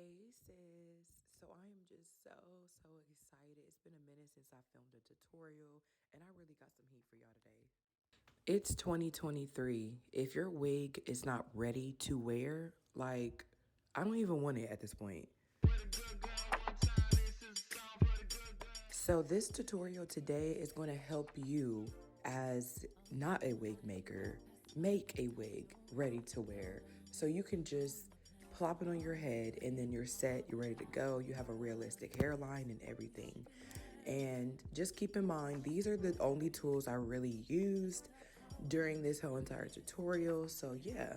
Hey sis, so I am just so excited. It's been a minute since I filmed a tutorial and I really got some heat for y'all today. It's 2023. If your wig is not ready to wear, like, I don't even want it at this point. So this tutorial today is going to help you as not a wig maker make a wig ready to wear. So you can just plop it on your head and then you're set, you're ready to go. You have a realistic hairline and everything. And just keep in mind, these are the only tools I really used during this whole entire tutorial. So yeah,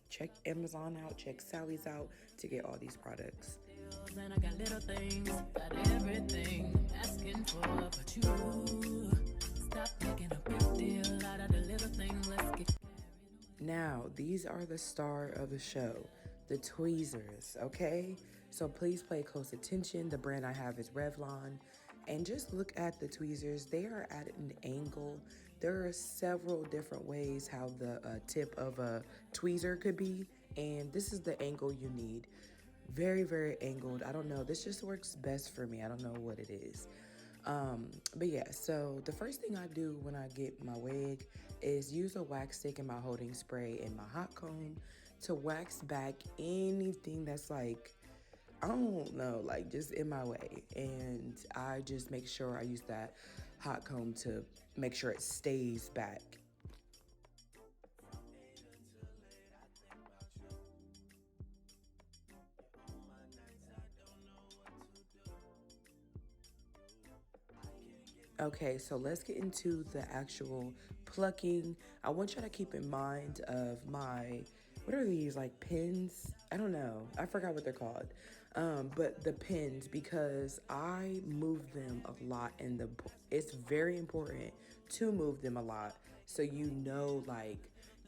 check Amazon out, check Sally's out to get all these products. And I got little things, got everything I'm asking for, but you stop making a big deal out of the little thing. Let's get now, these are the star of the show, the tweezers, okay? So please pay close attention. The brand I have is Revlon. And just look at the tweezers. They are at an angle. There are several different ways how the tip of a tweezer could be. And this is the angle you need. Very, very angled. I don't know. This just works best for me. I don't know what it is. But yeah, so the first thing I do when I get my wig is use a wax stick and my holding spray and my hot comb to wax back anything that's like, I don't know, like just in my way. And I just make sure I use that hot comb to make sure it stays back. Okay, so let's get into the actual plucking. I want you to keep in mind of my, what are these, like pins? I don't know. I forgot what they're called. But the pins, because I move them a lot and it's very important to move them a lot so you know like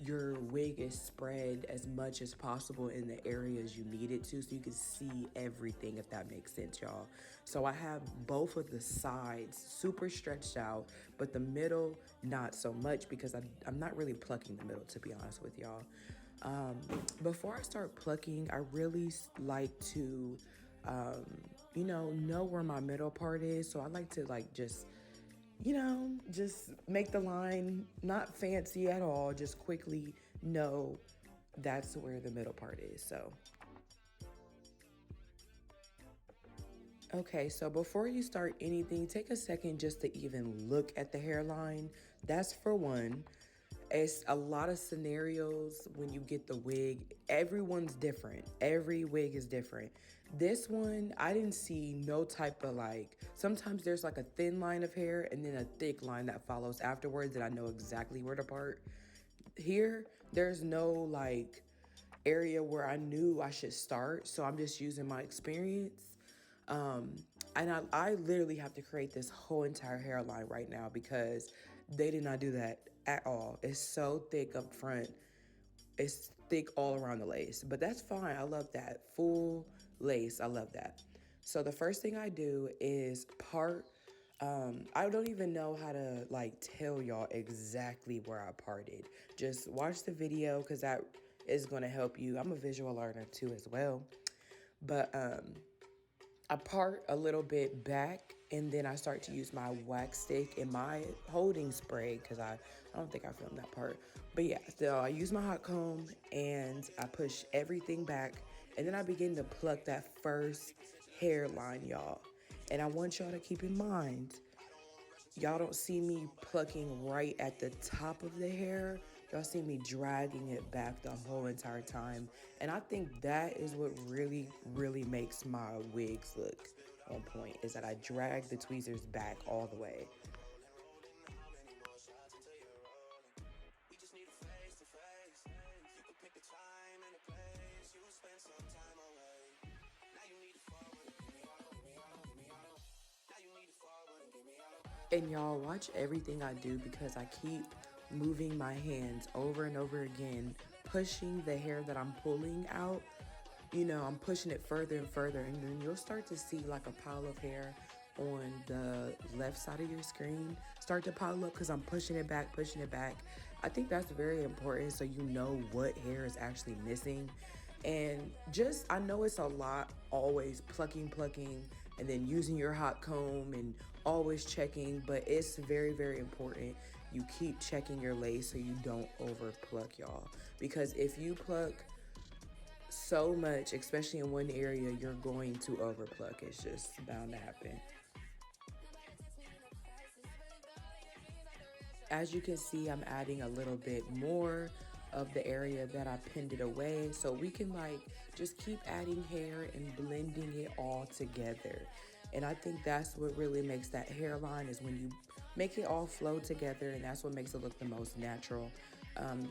your wig is spread as much as possible in the areas you need it to so you can see everything, if that makes sense, y'all. So I have both of the sides super stretched out, but the middle not so much because I'm not really plucking the middle, to be honest with y'all. Before I start plucking, I really like to know where my middle part is. So I like to like just make the line not fancy at all, just quickly know that's where the middle part is. So okay, so before you start anything, take a second just to even look at the hairline. That's for one. It's a lot of scenarios when you get the wig. Everyone's different. Every wig is different. This one, I didn't see no type of like, sometimes there's like a thin line of hair and then a thick line that follows afterwards and I know exactly where to part. Here, there's no like area where I knew I should start. So I'm just using my experience. And I literally have to create this whole entire hairline right now because they did not do that at all. It's so thick up front. It's thick all around the lace, but that's fine. I love that full lace. I love that. So the first thing I do is part. I don't even know how to like tell y'all exactly where I parted. Just watch the video because that is going to help you. I'm a visual learner too as well. But I part a little bit back and then I start to use my wax stick and my holding spray because I don't think I filmed that part. But yeah, so I use my hot comb and I push everything back and then I begin to pluck that first hairline, y'all. And I want y'all to keep in mind, y'all don't see me plucking right at the top of the hair. Y'all see me dragging it back the whole entire time. And I think that is what really, really makes my wigs look on point, is that I drag the tweezers back all the way. And y'all watch everything I do because I keep moving my hands over and over again, pushing the hair that I'm pulling out. I'm pushing it further and further, and then you'll start to see like a pile of hair on the left side of your screen start to pile up because I'm pushing it back, pushing it back. I think that's very important so you know what hair is actually missing. And just, I know it's a lot, always plucking, and then using your hot comb and always checking, but it's very, very important you keep checking your lace so you don't over pluck, y'all. Because if you pluck so much, especially in one area, you're going to over pluck. It's just bound to happen. As you can see, I'm adding a little bit more of the area that I pinned it away, so we can like just keep adding hair and blending it all together. And I think that's what really makes that hairline, is when you make it all flow together, and that's what makes it look the most natural.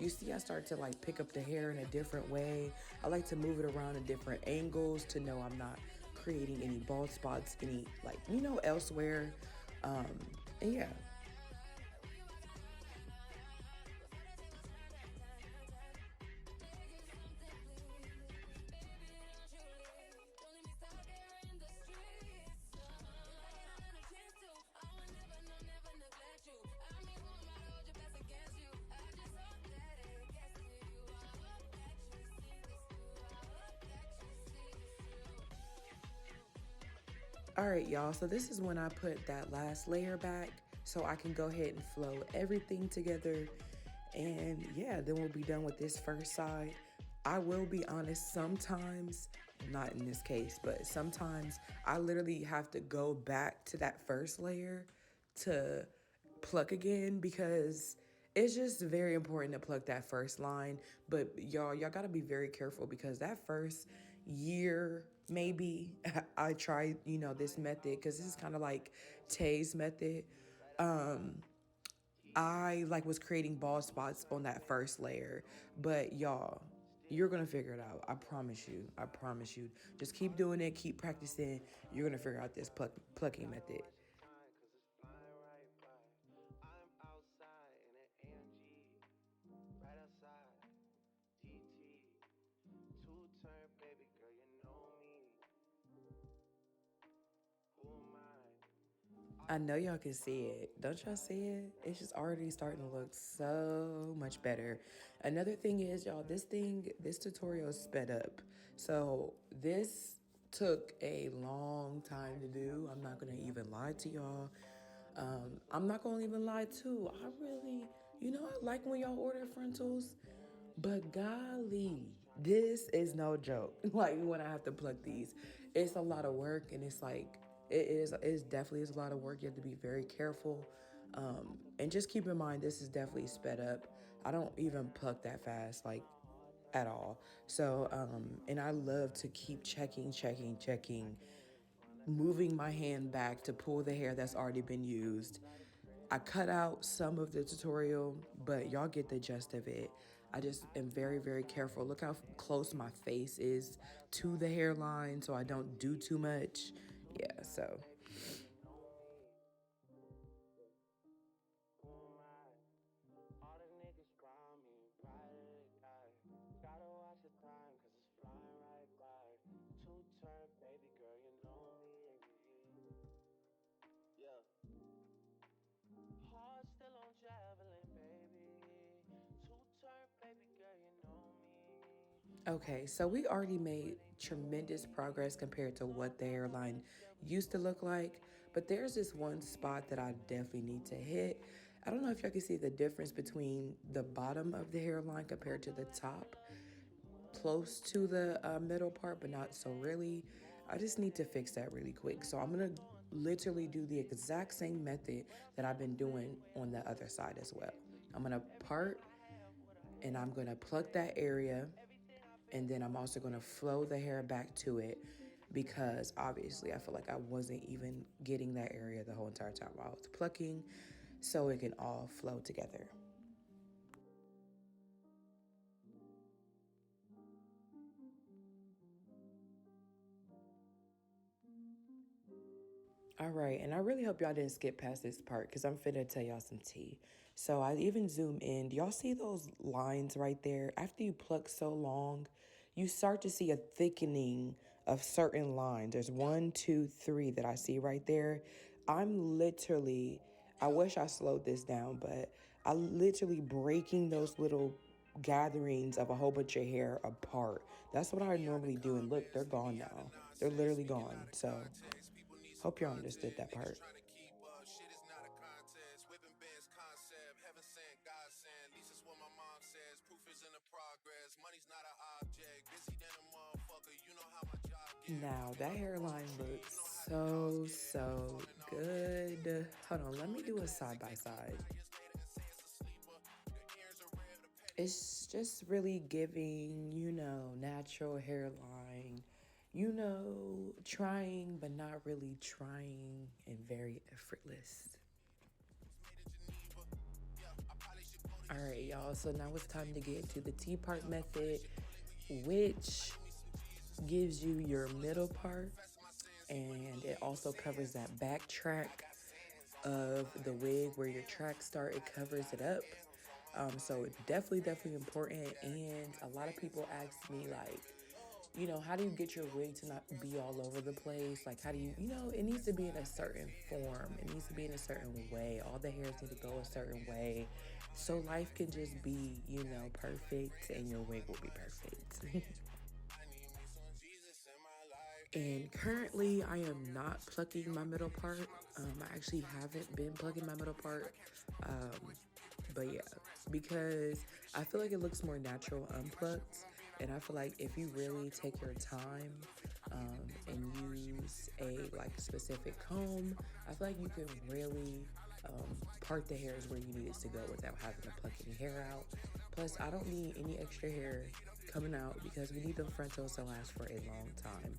You see I start to like pick up the hair in a different way. I like to move it around in different angles to know I'm not creating any bald spots, any like, elsewhere. And yeah. All right, y'all, so this is when I put that last layer back so I can go ahead and flow everything together. And yeah, then we'll be done with this first side. I will be honest, sometimes, not in this case, but sometimes I literally have to go back to that first layer to pluck again, because it's just very important to pluck that first line. But y'all gotta be very careful, because that first year, maybe I tried, this method, because this is kind of like Tay's method. I like was creating bald spots on that first layer, but y'all, you're gonna figure it out. I promise you. I promise you. Just keep doing it. Keep practicing. You're gonna figure out this plucking method. I know y'all can see it. Don't y'all see it? It's just already starting to look so much better. Another thing is, y'all, this tutorial is sped up. So this took a long time to do. I'm not gonna even lie to y'all. I'm not gonna even lie too. I really, I like when y'all order frontals. But golly, this is no joke. Like when I have to pluck these, it's a lot of work, and it's like it's definitely is a lot of work. You have to be very careful, and just keep in mind this is definitely sped up. I don't even pluck that fast, like at all. So, and I love to keep checking, moving my hand back to pull the hair that's already been used. I cut out some of the tutorial, but y'all get the gist of it. I just am very, very careful. Look how close my face is to the hairline so I don't do too much. Yeah, so. Okay, so we already made tremendous progress compared to what the hairline used to look like, but there's this one spot that I definitely need to hit. I don't know if y'all can see the difference between the bottom of the hairline compared to the top, close to the middle part, but not so really. I just need to fix that really quick. So I'm gonna literally do the exact same method that I've been doing on the other side as well. I'm gonna part, and I'm gonna pluck that area, and then I'm also gonna flow the hair back to it, because obviously I feel like I wasn't even getting that area the whole entire time while I was plucking, so it can all flow together. All right, and I really hope y'all didn't skip past this part, because I'm finna tell y'all some tea. So I even zoom in. Do y'all see those lines right there? After you pluck so long, you start to see a thickening of certain lines. There's one, two, three that I see right there. I'm literally, I wish I slowed this down, but I literally breaking those little gatherings of a whole bunch of hair apart. That's what I normally do. And look, they're gone now. They're literally gone. So hope y'all understood that part. Now that hairline looks so good. Hold on, let me do a side by side. It's just really giving, natural hairline, trying but not really trying, and very effortless. All right, y'all. So now it's time to get into the T-part method, which gives you your middle part, and it also covers that back track of the wig where your tracks start. It covers it up. So it's definitely important. And a lot of people ask me, like, how do you get your wig to not be all over the place? Like, how do you, it needs to be in a certain form. It needs to be in a certain way. All the hairs need to go a certain way. So life can just be, perfect, and your wig will be perfect. And currently, I am not plucking my middle part. I actually haven't been plucking my middle part. But yeah, because I feel like it looks more natural unplucked. And I feel like if you really take your time and use a specific comb, I feel like you can really part the hairs where you need it to go without having to pluck any hair out. Plus, I don't need any extra hair coming out because we need the frontals to last for a long time.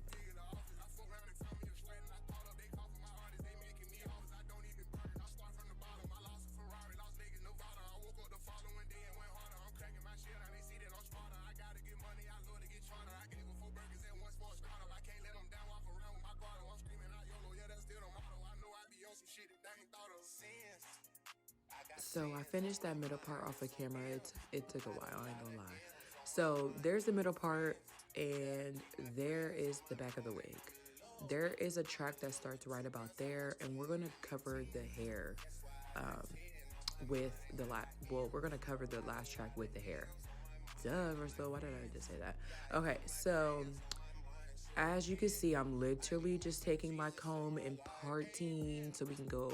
So I finished that middle part off of camera. It took a while, I ain't gonna lie. So there's the middle part, and there is the back of the wig. There is a track that starts right about there, and we're gonna cover the hair with the we're gonna cover the last track with the hair. Duh, Russell, why did I just say that? Okay, so as you can see, I'm literally just taking my comb and parting so we can go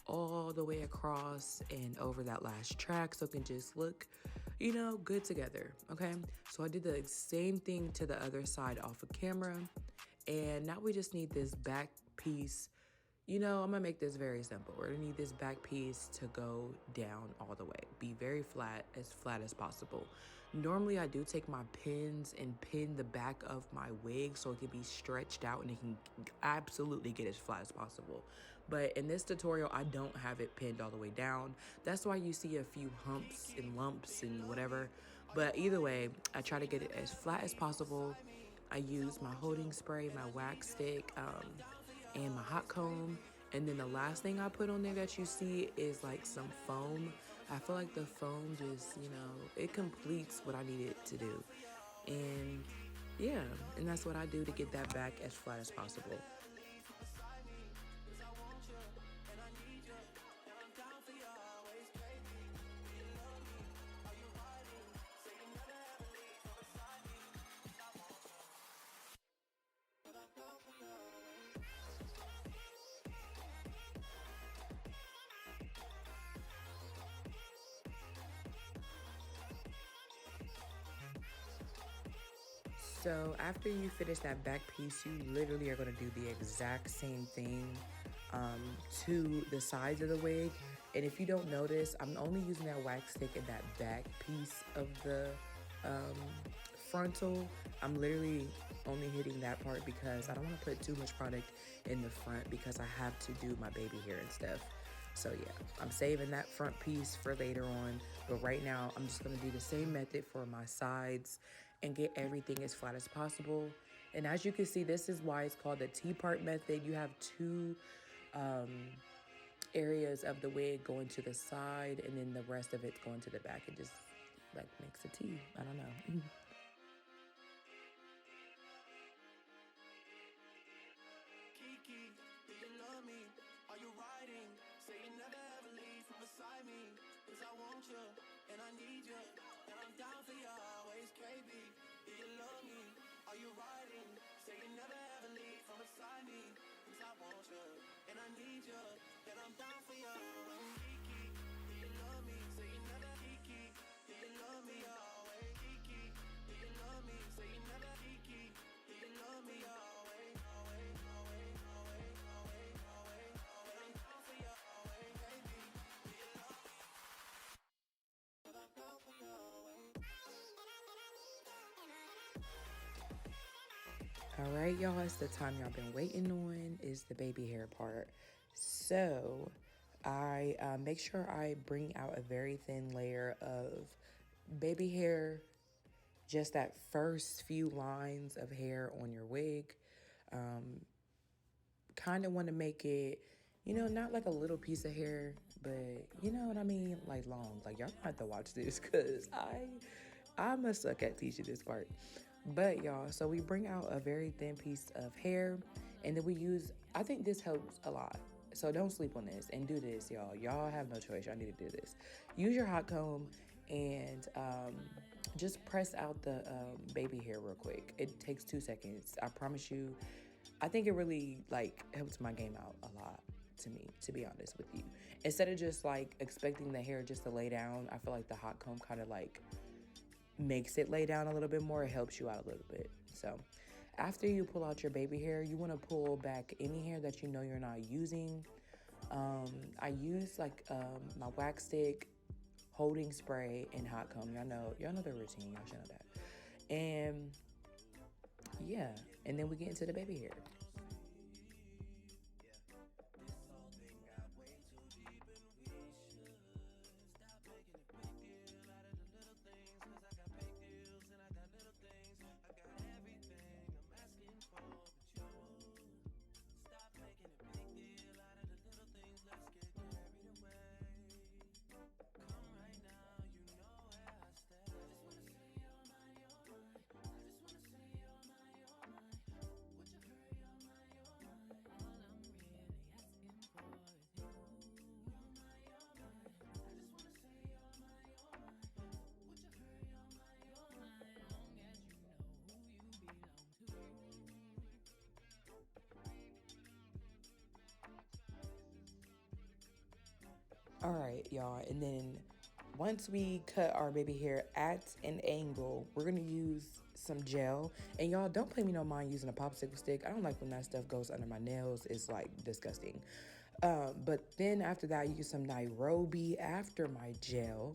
all the way across and over that last track so it can just look, good together, okay? So I did the same thing to the other side off of camera, and now we just need this back piece. I'm gonna make this very simple. We're gonna need this back piece to go down all the way. Be very flat as possible. Normally, I do take my pins and pin the back of my wig so it can be stretched out and it can absolutely get as flat as possible. But in this tutorial, I don't have it pinned all the way down. That's why you see a few humps and lumps and whatever. But either way, I try to get it as flat as possible. I use my holding spray, my wax stick, and my hot comb. And then the last thing I put on there that you see is like some foam. I feel like the foam just, it completes what I need it to do. And yeah, and that's what I do to get that back as flat as possible. So after you finish that back piece, you literally are going to do the exact same thing to the sides of the wig. And if you don't notice, I'm only using that wax stick in that back piece of the frontal. I'm literally only hitting that part because I don't want to put too much product in the front because I have to do my baby hair and stuff. So yeah, I'm saving that front piece for later on. But right now, I'm just gonna do the same method for my sides and get everything as flat as possible. And as you can see, this is why it's called the T-part method. You have two areas of the wig going to the side and then the rest of it going to the back. It just makes a T. I don't know. Kiki, do you love me? Are you riding? Say you never ever leave from beside me. 'Cause I want you and I need you. then I'm down for you always, KB. Do you love me? Are you riding? Say you never ever leave from beside me. Cause I want you, and I need you, then I'm down for you. Kiki, do you love me? Say you never Kiki. Do you love me always? Kiki, do you love me? Say you never Kiki. Do you love me always? Always, always, always, always, always, always. I'm down for you always, baby. Do you love me? But I'm down for you always. All right, y'all, it's the time y'all been waiting on, is the baby hair part. So I make sure I bring out a very thin layer of baby hair, just that first few lines of hair on your wig. Kind of want to make it, not like a little piece of hair, but you know what I mean, like long. Like y'all have to watch this because I'm a suck at teaching this part. But y'all, so we bring out a very thin piece of hair, and then we use. I think this helps a lot. So don't sleep on this and do this, y'all. Y'all have no choice. Y'all need to do this. Use your hot comb and just press out the baby hair real quick. It takes 2 seconds. I promise you. I think it really like helps my game out a lot to me, to be honest with you. Instead of just like expecting the hair just to lay down, I feel like the hot comb kind of like makes it lay down a little bit more. It helps you out a little bit. So after you pull out your baby hair, you want to pull back any hair that you know you're not using. I use like my wax stick, holding spray, and hot comb. Y'all know the routine. Y'all should know that. And yeah, and then we get into the baby hair. All right, y'all. And then once we cut our baby hair at an angle, we're going to use some gel. And y'all, don't pay me no mind using a popsicle stick. I don't like when that stuff goes under my nails. It's like disgusting. But then after that, I use some Nairobi after my gel.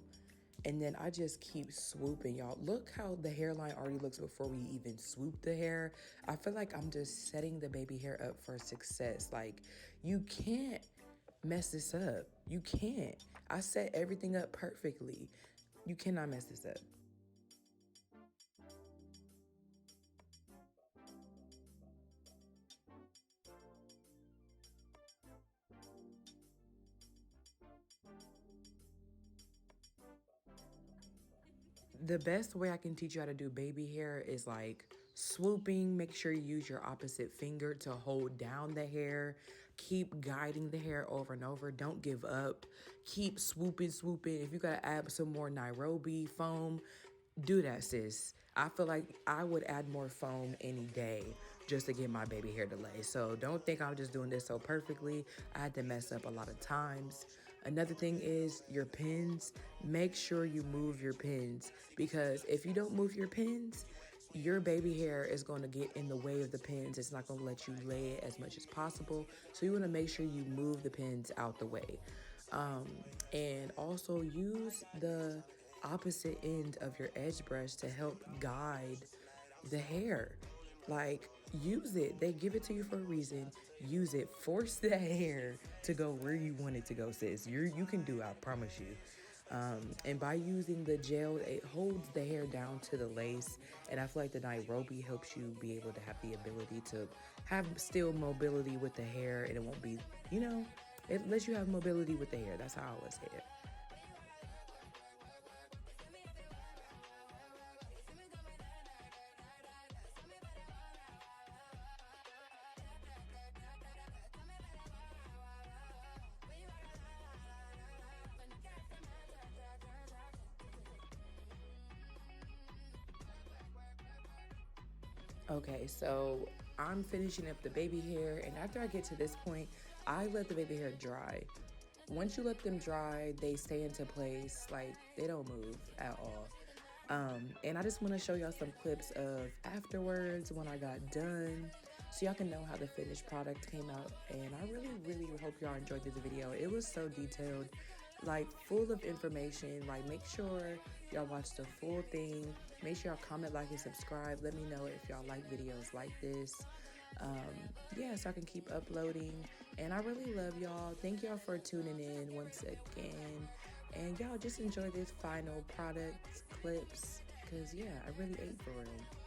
And then I just keep swooping, y'all. Look how the hairline already looks before we even swoop the hair. I feel like I'm just setting the baby hair up for success. Like, you can't mess this up. You can't. I set everything up perfectly. You cannot mess this up. The best way I can teach you how to do baby hair is like swooping. Make sure you use your opposite finger to hold down the hair. Keep guiding the hair over and over. Don't give up. Keep swooping, swooping. If you gotta add some more Nairobi foam, do that, sis. I feel like I would add more foam any day just to get my baby hair to lay. So don't think I'm just doing this so perfectly. I had to mess up a lot of times. Another thing is your pins. Make sure you move your pins, because if you don't move your pins, your baby hair is going to get in the way of the pins. It's not going to let you lay it as much as possible. So you want to make sure you move the pins out the way. And also use the opposite end of your edge brush to help guide the hair. Like, use it. They give it to you for a reason. Use it. Force that hair to go where you want it to go, sis. You can do it, I promise you. And by using the gel, it holds the hair down to the lace. And I feel like the Nairobi helps you be able to have the ability to have still mobility with the hair. And it won't be, it lets you have mobility with the hair. That's how I always say it. Okay, so I'm finishing up the baby hair, and after I get to this point, I let the baby hair dry. Once you let them dry, they stay into place, like they don't move at all. And I just want to show y'all some clips of afterwards when I got done, so y'all can know how the finished product came out. And I really, really hope y'all enjoyed this video. It was so detailed, like full of information. Like, make sure y'all watch the full thing. Make sure y'all comment, like, and subscribe. Let me know if y'all like videos like this. Yeah, so I can keep uploading. And I really love y'all. Thank y'all for tuning in once again. And y'all just enjoy this final product clips, because yeah, I really ate for real.